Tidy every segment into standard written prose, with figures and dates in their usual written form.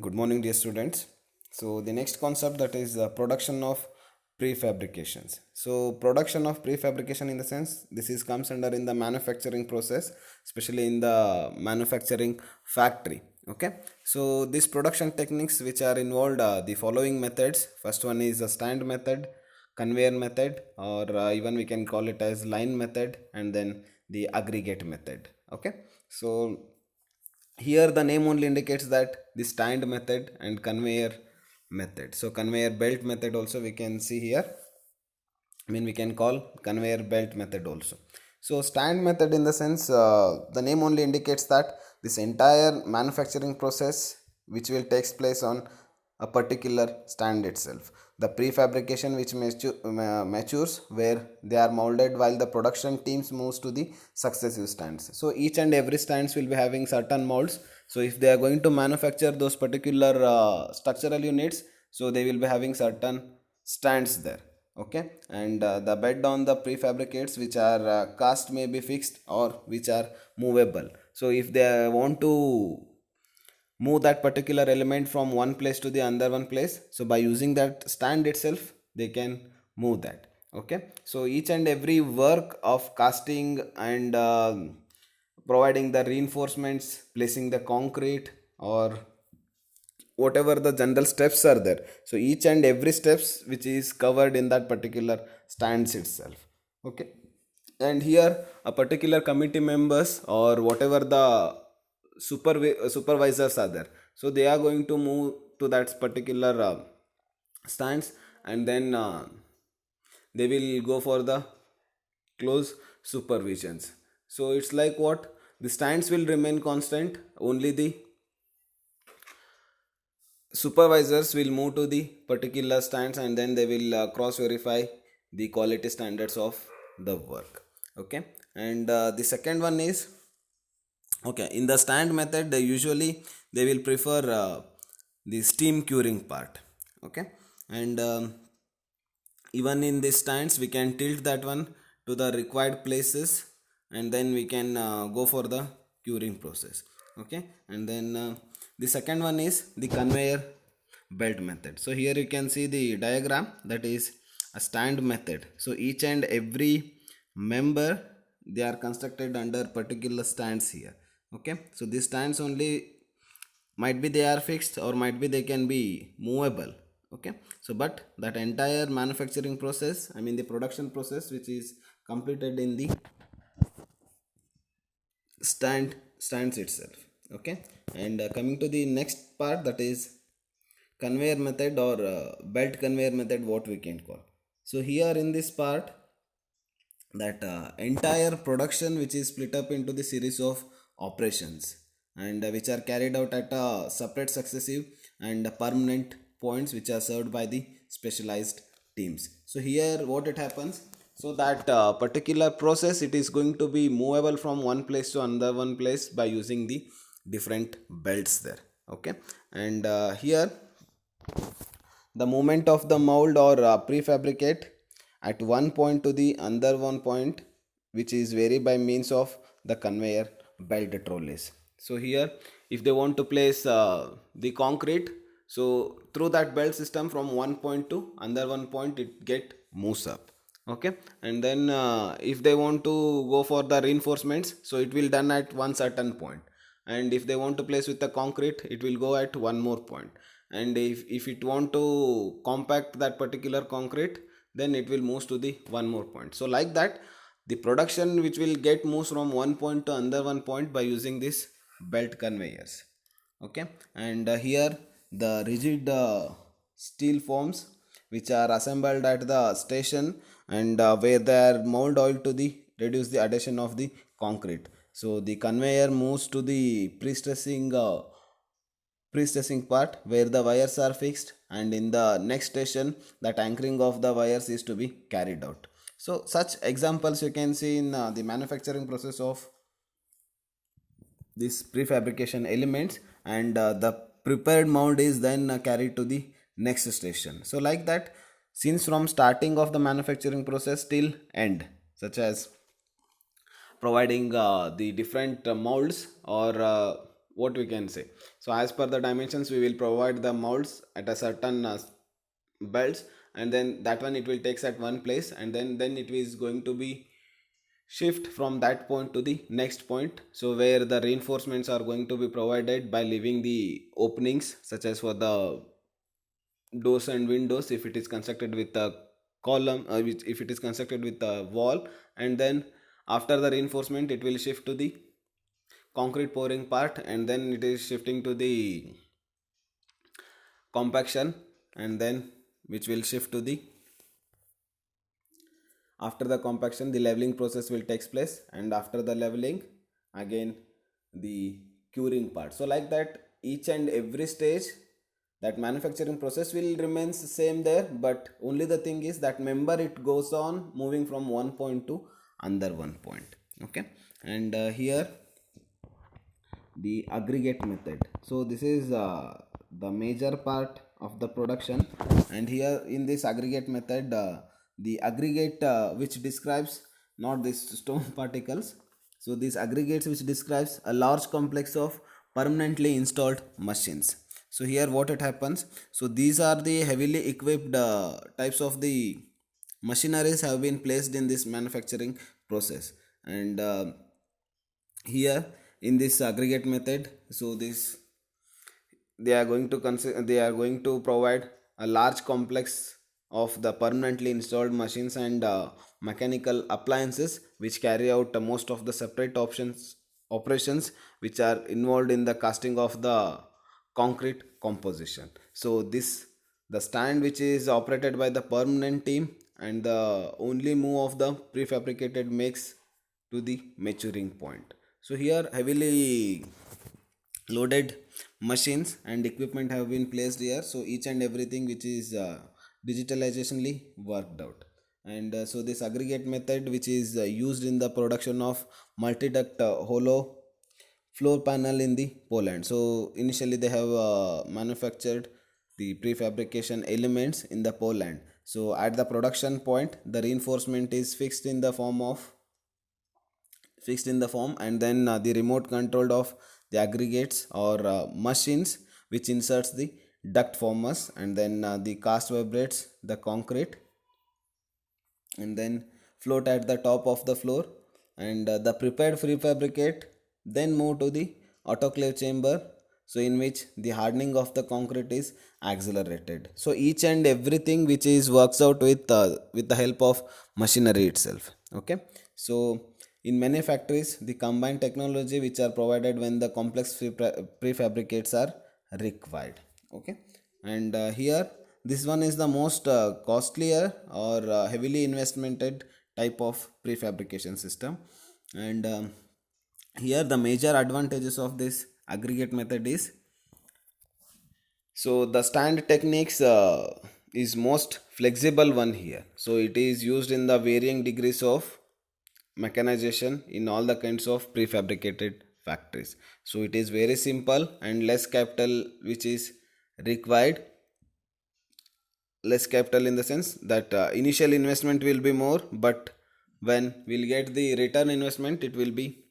Good morning, dear students. So, the next concept that is production of prefabrications. So, production of prefabrication in the sense this is comes under in the manufacturing process, especially in the manufacturing factory. Okay. So, these production techniques which are involved the following methods. First one is a stand method, conveyor method, or even we can call it as line method, and then the aggregate method. Okay. So here the name only indicates that the stand method and conveyor method. So conveyor belt method also we can see here. We can call conveyor belt method also. So stand method in the sense the name only indicates that this entire manufacturing process which will takes place on a particular stand itself. The prefabrication which matures where they are molded while the production teams moves to the successive stands. So each and every stands will be having certain molds. So if they are going to manufacture those particular structural units, so they will be having certain stands there. Okay, and the bed on the prefabricates which are cast may be fixed or which are movable. So if they want to move that particular element from one place to the other one place, so by using that stand itself they can move that. Okay, so each and every work of casting and providing the reinforcements, placing the concrete, or whatever the general steps are there, so each and every steps which is covered in that particular stands itself. Okay, and here a particular committee members or whatever the supervisors are there, so they are going to move to that particular stands, and then they will go for the close supervisions. So it's like what, the stands will remain constant, only the supervisors will move to the particular stands, and then they will cross verify the quality standards of the work. Okay, and the second one is, okay, in the stand method they will prefer the steam curing part. Okay, and even in the stands we can tilt that one to the required places, and then we can go for the curing process. Okay, and then the second one is the conveyor belt method. So here you can see the diagram, that is a stand method. So each and every member, they are constructed under particular stands here. Okay, so these stands only might be they are fixed or might be they can be movable. Okay, so but that entire manufacturing process, the production process which is completed in the stands itself. Okay, and coming to the next part, that is conveyor method or belt conveyor method, what we can call. So here in this part, that entire production which is split up into the series of operations, and which are carried out at a separate successive and permanent points which are served by the specialized teams. So here what it happens, so that particular process, it is going to be movable from one place to another one place by using the different belts there. Okay, and here the movement of the mold or prefabricate at one point to the other one point, which is vary by means of the conveyor belt trolleys. So here if they want to place the concrete, so through that belt system from one point to another one point it get moves up. Okay, and then if they want to go for the reinforcements, so it will done at one certain point, and if they want to place with the concrete, it will go at one more point, and if it want to compact that particular concrete, then it will move to the one more point. So like that, the production which will get moves from one point to another one point by using this belt conveyors. Okay, and here the rigid steel forms which are assembled at the station, and where they are mold oil to the reduce the adhesion of the concrete. So the conveyor moves to the pre-stressing part where the wires are fixed, and in the next station that anchoring of the wires is to be carried out. So such examples you can see in the manufacturing process of this prefabrication elements, and the prepared mold is then carried to the next station. So like that, since from starting of the manufacturing process till end, such as providing the different molds or what we can say. So as per the dimensions, we will provide the molds at a certain belts, and then that one it will takes at one place, and then it is going to be shift from that point to the next point. So where the reinforcements are going to be provided by leaving the openings, such as for the doors and windows if it is constructed with a column, if it is constructed with a wall. And then after the reinforcement, it will shift to the concrete pouring part, and then it is shifting to the compaction, and then which will shift to the, after the compaction, the leveling process will takes place, and after the leveling, again the curing part. So like that, each and every stage, that manufacturing process will remains same there, but only the thing is that member it goes on moving from one point to another one point. Okay. And here the aggregate method. So this is the major part of the production, and here in this aggregate method, the aggregate which describes not these stone particles. So these aggregates which describes a large complex of permanently installed machines. So here what it happens, so these are the heavily equipped types of the machineries have been placed in this manufacturing process. And here in this aggregate method, so this they are going to they are going to provide a large complex of the permanently installed machines and mechanical appliances which carry out most of the separate operations which are involved in the casting of the concrete composition. So this, the stand which is operated by the permanent team, and the only move of the prefabricated makes to the maturing point. So here heavily loaded machines and equipment have been placed here, so each and everything which is digitalizationally worked out. And so this aggregate method which is used in the production of multi-duct hollow floor panel in the Poland. So initially they have manufactured the prefabrication elements in the Poland. So at the production point, the reinforcement is fixed in the form, and then the remote controlled of the aggregates or machines which inserts the duct formers, and then the cast vibrates the concrete and then float at the top of the floor. And the prepared prefabricate then move to the autoclave chamber, so in which the hardening of the concrete is accelerated. So each and everything which is works out with the help of machinery itself. Okay. So in many factories, the combined technology which are provided when the complex prefabricates are required. Okay. And here this one is the most costlier or heavily investmented type of prefabrication system. And here the major advantages of this aggregate method is, so the stand techniques is most flexible one here. So it is used in the varying degrees of mechanization in all the kinds of prefabricated factories. So it is very simple and less capital which is required. Less capital in the sense that initial investment will be more, but when we'll get the return investment, it will be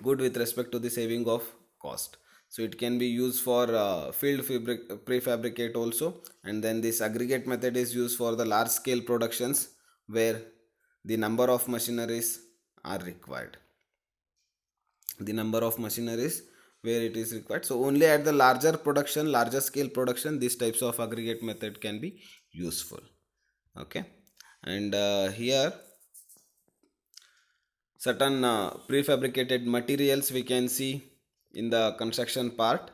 good with respect to the saving of cost. So it can be used for field prefabricate also, and then this aggregate method is used for the large scale productions where the number of machineries are required. The number of machineries where it is required. So only at the larger scale production, these types of aggregate method can be useful. Okay. And here certain prefabricated materials we can see in the construction part.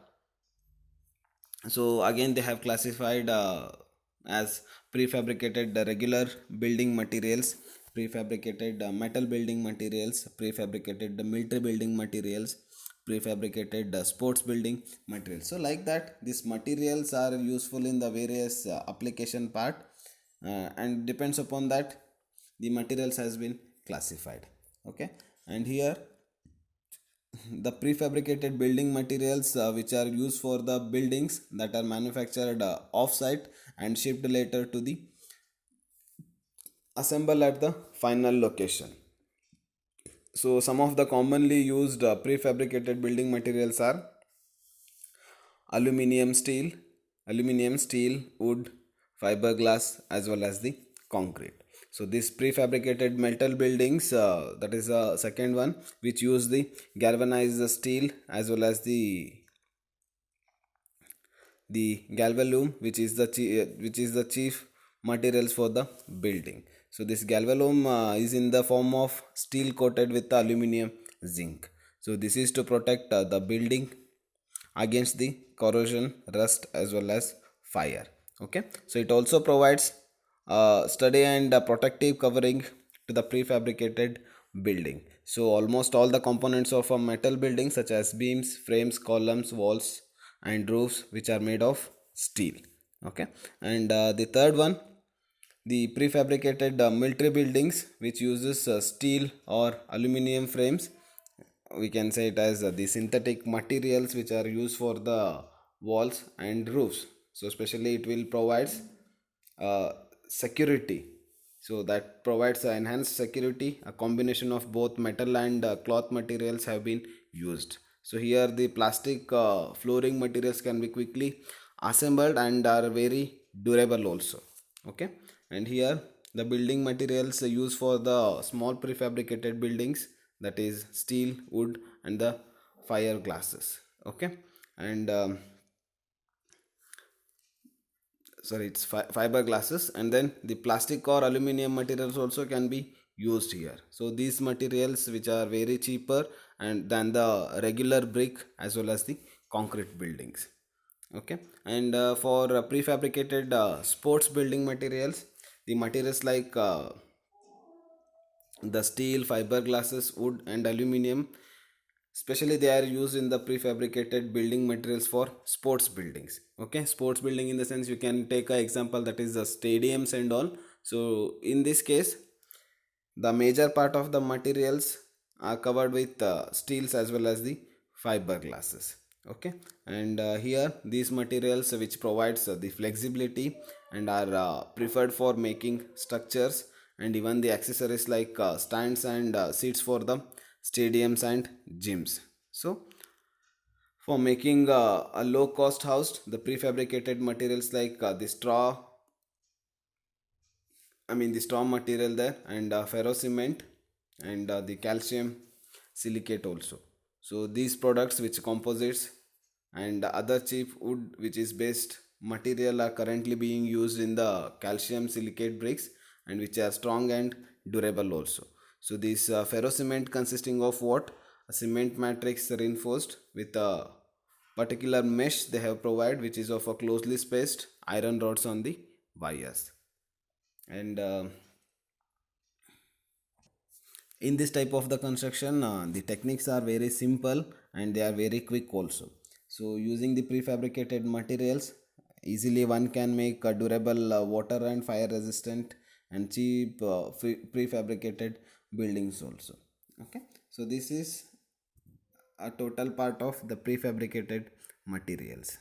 So again they have classified as prefabricated regular building materials, prefabricated metal building materials, prefabricated military building materials, prefabricated sports building materials. So like that, these materials are useful in the various application part, and depends upon that the materials has been classified. Okay. And here the prefabricated building materials which are used for the buildings that are manufactured off site and shipped later to the assemble at the final location. So some of the commonly used prefabricated building materials are aluminum steel, wood, fiberglass, as well as the concrete. So these prefabricated metal buildings, that is the second one, which use the galvanized steel as well as the galvalume, which is the chief materials for the building. So this galvalume is in the form of steel coated with aluminum zinc. So this is to protect the building against the corrosion, rust, as well as fire. Okay, so it also provides sturdy and protective covering to the prefabricated building. So almost all the components of a metal building, such as beams, frames, columns, walls, and roofs, which are made of steel. Okay, and the third one, the prefabricated military buildings, which uses steel or aluminum frames. We can say it as the synthetic materials which are used for the walls and roofs. So especially it will provides uh, security. So that provides enhanced security. A combination of both metal and cloth materials have been used. So here the plastic flooring materials can be quickly assembled and are very durable also. Okay, and here the building materials used for the small prefabricated buildings, that is steel, wood, and the fire glasses. Okay, and sorry, it's fiber glasses, and then the plastic or aluminum materials also can be used here. So these materials which are very cheaper and than the regular brick as well as the concrete buildings. Okay, and for prefabricated sports building materials, the materials like the steel, fiberglasses, wood, and aluminum, especially they are used in the prefabricated building materials for sports buildings. Okay, sports building in the sense, you can take an example, that is the stadiums and all. So in this case, the major part of the materials are covered with steels as well as the fiberglasses. Okay, and here these materials which provides the flexibility and are preferred for making structures and even the accessories like stands and seats for the stadiums and gyms. So for making a low cost house, the prefabricated materials like the straw, the straw material there, and ferro cement, and the calcium silicate also. So these products which composites and other cheap wood which is based material are currently being used in the calcium silicate bricks, and which are strong and durable also. So this ferro cement consisting of what? A cement matrix reinforced with a particular mesh they have provided, which is of a closely spaced iron rods on the wires. And in this type of the construction, the techniques are very simple and they are very quick also. So using the prefabricated materials, easily one can make a durable, water and fire resistant and cheap prefabricated buildings also. Okay, so this is a total part of the prefabricated materials.